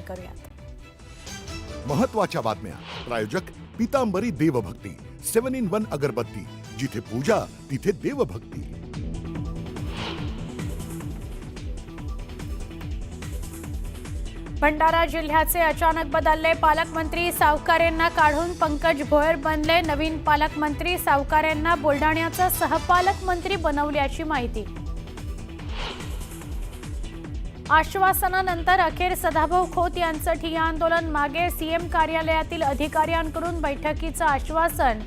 करूयात। महत्त्वाच्या बातम्या प्रायोजक पीतांबरी देवभक्ती 7-in-1 अगरबत्ती, जिथे पूजा तिथे देवभक्ती। भंडारा जिल्ह्याचे अचानक बदलले पालकमंत्री, सावकारेंना काढून पंकज भोयर बनले नवीन पालकमंत्री। सावकारेंना बुलढाण्याचा सहपालकमंत्री बनवल्याची माहिती। आश्वासनानंतर अखेर सदाभाऊ खोत यांचं ठिय्या आंदोलन मागे, सीएम कार्यालयातील अधिकाऱ्यांकडून बैठकीचं आश्वासन।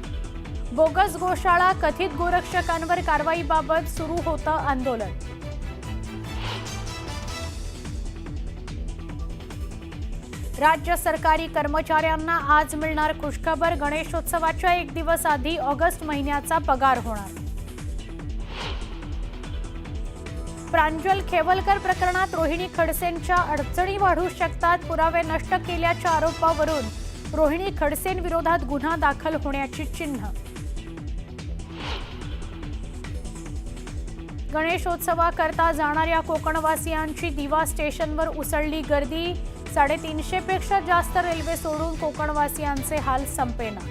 बोगस गोशाळा, कथित गोरक्षकांवर कारवाईबाबत सुरू होतं आंदोलन। राज्य सरकारी कर्मचाऱ्यांना आज मिळणार खुशखबर, गणेशोत्सवाच्या एक दिवस आधी ऑगस्ट महिन्याचा पगार होणार। प्रांजल खेवलकर प्रकरणात रोहिणी खडसेंच्या अडचणी वाढू शकतात, पुरावे नष्ट केल्याच्या आरोपावरून रोहिणी खडसेंविरोधात गुन्हा दाखल होण्याची चिन्ह। गणेशोत्सवाकरता जाणाऱ्या कोकणवासियांची दिवा स्टेशनवर उसळली गर्दी, 350 पेक्षा जास्त रेल्वे सोडून कोकणवासियांचे हाल संपेना।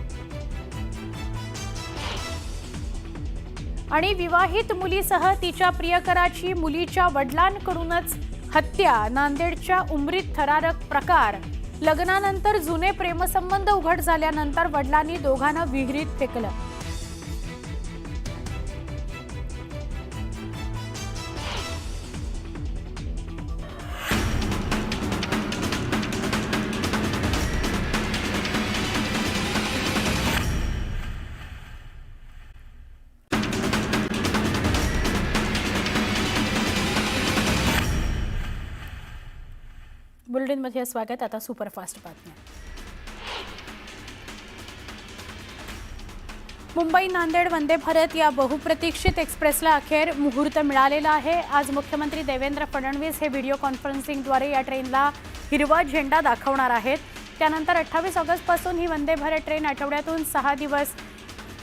आणि विवाहित मुलीसह तिच्या प्रियकराची मुलीच्या वडिलांकडूनच हत्या, नांदेडच्या उमरीत थरारक प्रकार। लग्नानंतर जुने प्रेमसंबंध उघड झाल्यानंतर वडिलांनी दोघांना विहिरीत फेकलं। बुलेटिनमध्ये स्वागत। आता सुपरफास्ट बातम्या। मुंबई नांदेड वंदे भारत या बहुप्रतीक्षित एक्सप्रेसला अखेर मुहूर्त मिळालेला आहे। आज मुख्यमंत्री देवेंद्र फडणवीस हे व्हिडिओ कॉन्फरन्सिंगद्वारे या ट्रेनला हिरवा झेंडा दाखवणार आहेत। त्यानंतर 28 ऑगस्टपासून ही वंदे भारत ट्रेन आठवड्यातून 6 दिवस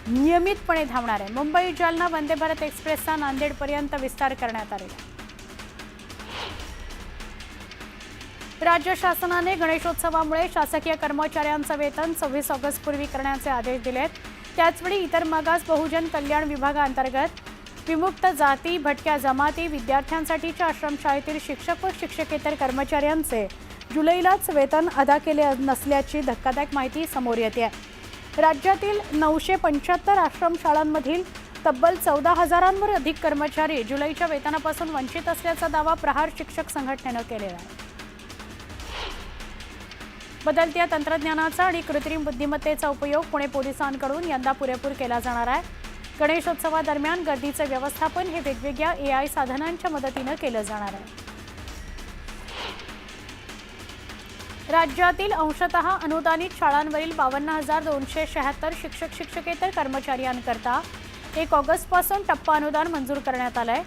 नियमितपणे धावणार आहे। मुंबई जालना वंदे भारत एक्सप्रेसचा नांदेडपर्यंत विस्तार करण्यात आलेला आहे। राज्य शासनाने गणेशोत्सवामुळे शासकीय कर्मचाऱ्यांचं वेतन 26 ऑगस्ट पूर्वी करण्याचे आदेश दिलेत। त्याचवेळी इतर मागास बहुजन कल्याण विभागांतर्गत विमुक्त जाती, भटक्या जमाती, विद्यार्थ्यांसाठीच्या आश्रमशाळेतील शिक्षक व शिक्षकेतर कर्मचाऱ्यांचे जुलैलाच वेतन अदा केले नसल्याची धक्कादायक माहिती समोर येते। राज्यातील 975 आश्रमशाळांमधील तब्बल 14,000 अधिक कर्मचारी जुलैच्या वेतनापासून वंचित असल्याचा दावा प्रहार शिक्षक संघटनेनं केलेला आहे। बदलत्या तंत्रज्ञानाचा आणि कृत्रिम बुद्धिमत्तेचा उपयोग पुणे पोलिसांकडून यंदा पुरेपूर केला जाणार आहे। गणेशोत्सवादरम्यान गर्दीचे व्यवस्थापन हे वेगवेगळ्या AI साधनांच्या मदतीने केलं जाणार आहे। राज्यातील अंशतः अनुदानित शाळांवरील 52,276 शिक्षक शिक्षकेतर कर्मचाऱ्यांकरता 1 ऑगस्टपासून टप्पा अनुदान मंजूर करण्यात आलंय।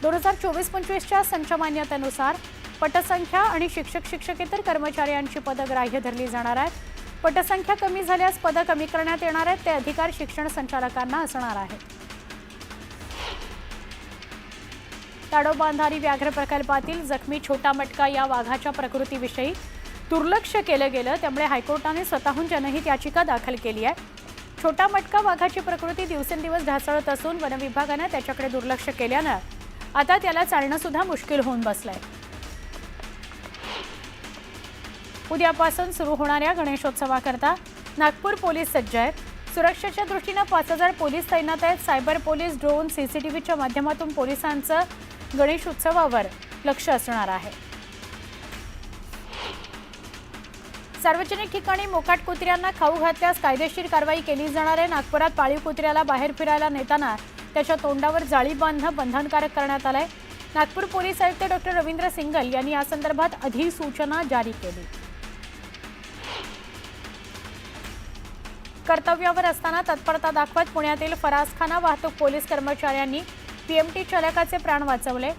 2024-25च्या संचमान्यतेनुसार पटसंख्या आणि शिक्षक शिक्षकेतर कर्मचाऱ्यांची पदं ग्राह्य धरली जाणार आहेत। पटसंख्या कमी झाल्यास पदं कमी करण्यात येणार आहेत, ते अधिकार शिक्षण संचालकांना असणार आहेत। ताडोबांधारी व्याघ्र प्रकल्पातील जखमी छोटा मटका या वाघाच्या प्रकृतीविषयी दुर्लक्ष केलं गेलं, त्यामुळे हायकोर्टाने स्वतःहून जनहित याचिका दाखल केली आहे। छोटा मटका वाघाची प्रकृती दिवसेंदिवस ढासळत असून वनविभागाने त्याच्याकडे दुर्लक्ष केल्यानं आता त्याला चालणं सुद्धा मुश्किल होऊन बसलंय। उद्यापासून सुरू होणाऱ्या गणेशोत्सवाकरता नागपूर पोलीस सज्ज आहेत। सुरक्षेच्या दृष्टीने 5,000 पोलीस तैनात आहेत। सायबर पोलीस, ड्रोन, CCTVच्या माध्यमातून पोलिसांचं गणेशोत्सवावर लक्ष असणार आहे। सार्वजनिक ठिकाणी मोकाट कुत्र्यांना खाऊ घातल्यास कायदेशीर कारवाई केली जाणार आहे। नागपुरात पाळीव कुत्र्याला बाहेर फिरायला नेताना त्याच्या तोंडावर जाळी बांधणं बंधनकारक करण्यात आलंय। नागपूर पोलीस आयुक्त डॉ. रवींद्र सिंगल यांनी या संदर्भात अधिसूचना जारी केली। कर्तव्यावर असताना तत्परता दाखवत पुण्यातील फरासखाना वाहतूक पोलीस कर्मचाऱ्यांनी PMT चालकाचे प्राण वाचवले।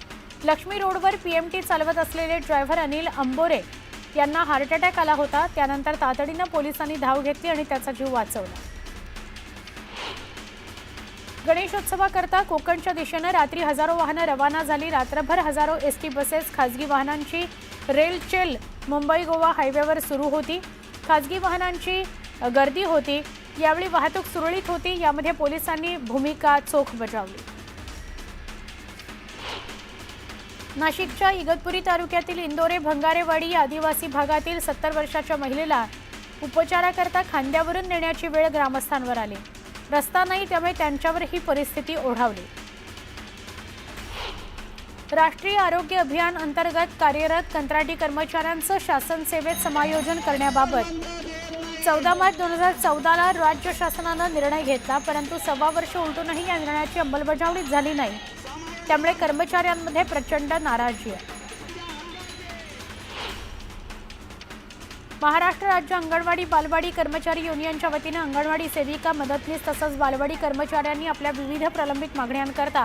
लक्ष्मी रोडवर PMT चालवत असलेले ड्रायव्हर अनिल अंबोरे यांना हार्ट अटॅक आला होता। त्यानंतर तातडीने पोलिसांनी धाव घेतली आणि त्याचा जीव वाचवला। गणेशोत्सवाकरता कोकणच्या दिशेने रात्री हजारो वाहनं रवाना झाली। रात्रभर हजारो ST बसेस, खासगी वाहनांची रेलचेल मुंबई गोवा हायवेवर सुरू होती। खासगी वाहनांची गर्दी होती। यावेळी वाहतूक सुरळीत होती। यामध्ये पोलिसांनी भूमिका चोख बजावली। नाशिकच्या इगतपुरी तालुक्यातील इंदोरे भंगारेवाडी या आदिवासी भागातील 70 वर्षाच्या महिलेला उपचाराकरता खांद्यावरून नेण्याची वेळ ग्रामस्थांवर आली। रस्ता नाही, त्यामुळे त्यांच्यावर ही परिस्थिती ओढावली। राष्ट्रीय आरोग्य अभियान अंतर्गत कार्यरत कंत्राटी कर्मचाऱ्यांचं शासन सेवेत समायोजन करण्याबाबत 14 मार्च 2014ला राज्य शासनानं निर्णय घेतला, परंतु 1.25 वर्ष उलटूनही या निर्णयाची अंमलबजावणी झाली नाही। त्यामुळे कर्मचाऱ्यांमध्ये प्रचंड नाराजी आहे। महाराष्ट्र राज्य अंगणवाडी बालवाडी कर्मचारी युनियनच्या वतीने अंगणवाडी सेविका, मदतनीस तसंच बालवाडी कर्मचाऱ्यांनी आपल्या विविध प्रलंबित मागण्यांकरता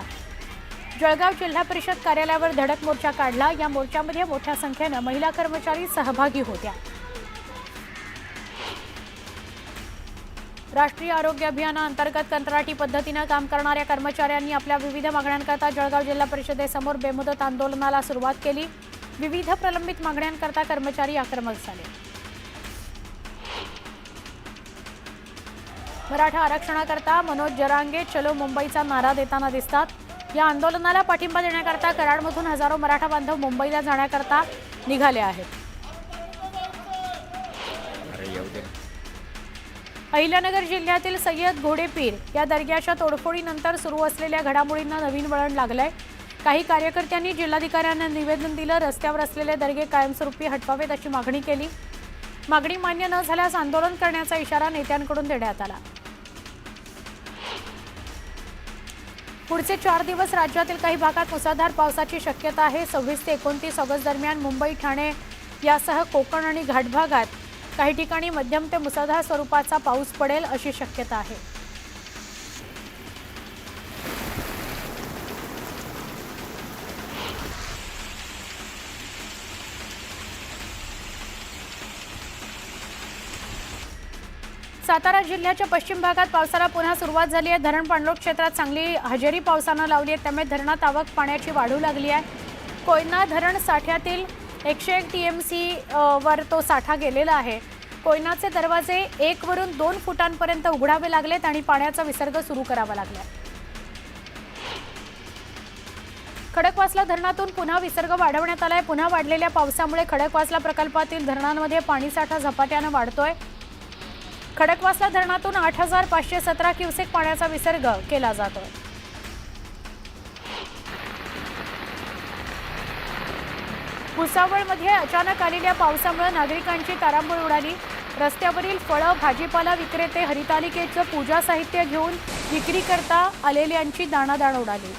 जळगाव जिल्हा परिषद कार्यालयावर धडक मोर्चा काढला। या मोर्चामध्ये मोठ्या संख्येने महिला कर्मचारी सहभागी होत्या। राष्ट्रीय आरोग्य अभियानाअंतर्गत कंत्राटी पद्धतीने काम करणाऱ्या कर्मचाऱ्यांनी आपल्या विविध मागण्यांकरता जळगाव जिल्हा परिषदेसमोर बेमुदत आंदोलनाला सुरुवात केली। विविध प्रलंबित मागण्यांकरता कर्मचारी आक्रमक झाले। मराठा आरक्षणाकरता मनोज जरांगे चलो मुंबईचा नारा देताना दिसतात। या आंदोलनाला पाठिंबा देण्याकरता कराडमधून हजारो मराठा बांधव मुंबईला जाण्याकरता निघाले आहेत। अहिल्यानगर जिल्ह्यातील सय्यद घोडेपीर या दर्ग्याच्या तोडफोडीनंतर सुरू असलेल्या घडामोडींना नवीन वळण लागलंय। काही कार्यकर्त्यांनी जिल्हाधिकाऱ्यांना निवेदन दिलं। रस्त्यावर असलेले दर्गे कायमस्वरूपी हटवावेत अशी मागणी केली। मागणी मान्य न झाल्यास आंदोलन करण्याचा इशारा नेत्यांकडून देण्यात आला। पुढचे 4 दिवस राज्यातील काही भागात मुसळधार पावसाची शक्यता आहे। 26 ते 29 ऑगस्ट दरम्यान मुंबई, ठाणे यासह कोकण आणि घाटभागात काही ठिकाणी मध्यम ते मुसळधार स्वरूपाचा पाऊस पडेल अशी शक्यता आहे। सातारा जिल्ह्याच्या पश्चिम भागात पावसाला पुन्हा सुरुवात झाली आहे। धरण पाणलोट क्षेत्रात चांगली हजेरी पावसानं लावली आहे, त्यामुळे धरणात आवक पाण्याची वाढू लागली आहे। कोयना धरण साठ्यातील 101 टीएमसी वर तो साठा गेलेला आहे। कोयनाचे दरवाजे 1 वरून 2 फुटांपर्यंत उघडावे लागलेत आणि पाण्याचा विसर्ग सुरू करावा लागला। खडकवासला धरणातून पुन्हा विसर्ग वाढवण्यात आलाय। पुन्हा वाढलेल्या पावसामुळे खडकवासला प्रकल्पातील धरणांमध्ये पाणीसाठा झपाट्याने वाढतोय। खडकवासला धरणातून 8517 क्युसेक पाण्याचा विसर्ग केला जातोय। भुसावळमध्ये अचानक आलेल्या पावसामुळे नागरिकांची तारांबळ उडाली। रस्त्यावरील फळं, भाजीपाला विक्रेते हरितालिकेचं पूजा साहित्य घेऊन विक्री करता आलेल्यांची दाणादाण उडाली।